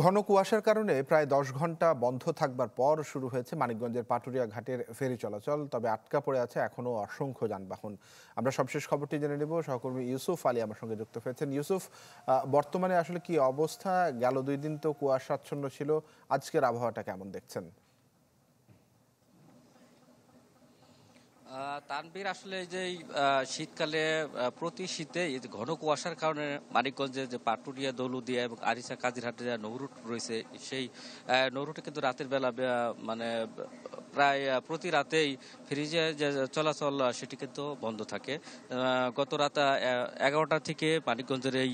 ঘন কুয়াশার কারণে প্রায় ১০ ঘন্টা বন্ধ থাকবার পর শুরু হয়েছে মানিকগঞ্জের পাটুরিয়া ঘাটের ফেরি চলাচল। তবে আটকা পড়ে আছে এখনো অসংখ্য যানবাহন। আমরা সবশেষ খবরটি জেনে নেব। সহকর্মী ইউসুফ আলী আমার সঙ্গে যুক্ত হয়েছেন। ইউসুফ, বর্তমানে আসলে কি অবস্থা? গেল ২ দিন তো কুয়াশাচ্ছন্ন ছিল, আজকের আবহাওয়াটা কেমন দেখছেন? তানভীর, আসলে এই যে শীতকালে প্রতি শীতে এই যে ঘন কুয়াশার কারণে মানিকগঞ্জে যে পাটুরিয়া, দৌলতদিয়া এবং আরিচা কাজিরহাটে যে নৌরুট রয়েছে, সেই নৌরুটে কিন্তু রাতের বেলা মানে প্রায় প্রতি রাতেই ফ্রিজে যে চলাচল সেটি কিন্তু বন্ধ থাকে। গত রাত 11টা থেকে মানিকগঞ্জের এই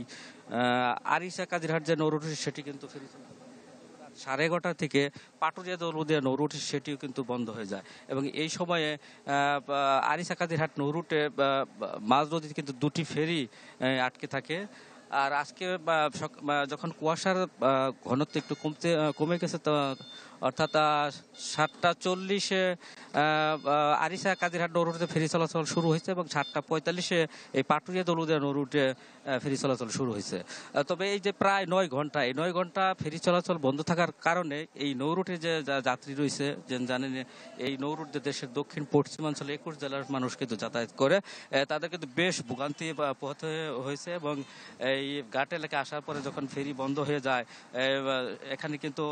আরিচা কাজিরহাট যে নৌরুট সেটি কিন্তু ফ্রিজ 11:30 থেকে পাটুরিয়া দৌলতদিয়া নৌরুট সেটিও কিন্তু বন্ধ হয়ে যায়। এবং এই সময়ে আরিচা কাদিরহাট নৌরুটে মাঝ নদীতে কিন্তু 2টি ফেরি আটকে থাকে। আর আজকে যখন কুয়াশার ঘনত্ব একটু কমে গেছে, তো অর্থাৎ 7:40-এ আরিচা কাদিরহাট নৌরুটে ফেরি চলাচল শুরু হয়েছে এবং 7:45-এ এই পাটুরিয়া দৌলতদিয়া নৌরুটে ফেরি চলাচল শুরু হয়েছে। তবে এই যে প্রায় 9 ঘন্টা, এই 9 ঘন্টা ফেরি চলাচল বন্ধ থাকার কারণে এই নৌরুটে যে যাত্রী রয়েছে, জানেন এই নৌরুট যে দেশের দক্ষিণ পশ্চিমাঞ্চলে 21 জেলার মানুষ কিন্তু যাতায়াত করে, তাদের কিন্তু বেশ ভোগান্তি পোহাতে হয়েছে। এবং এই ঘাট এলাকায় আসার পরে যখন ফেরি বন্ধ হয়ে যায়, এখানে কিন্তু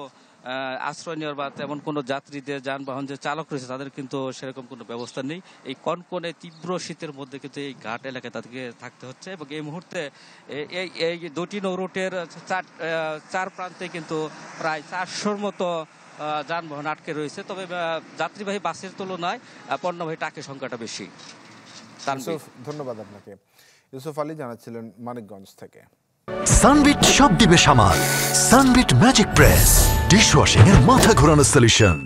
আশ্রয় নেওয়ার বা তেমন কোনো যাত্রীদের যানবাহন যে চালক রয়েছে তাদের কিন্তু সেরকম কোনো ব্যবস্থা নেই। এই কনকনে তীব্র শীতের মধ্যে কিন্তু এই ঘাট এলাকায় তাদেরকে থাকতে হচ্ছে। এবং এই মুহূর্তে এই 2টি নৌরুটের চার প্রান্তে কিন্তু প্রায় 400-র মতো যানবাহন আটকে রয়েছে। তবে যাত্রীবাহী বাসের তুলনায় পণ্যবাহী ট্রাকের সংখ্যাটা বেশি। ধন্যবাদ আপনাকে। ইউসুফ আলী জানাচ্ছিলেন মানিকগঞ্জ থেকে। সানবিট সব দিবে সামাল। সানবিট ম্যাজিক প্রেস ডিশওয়াশিং এর মাথা ঘোরানো সলিউশন।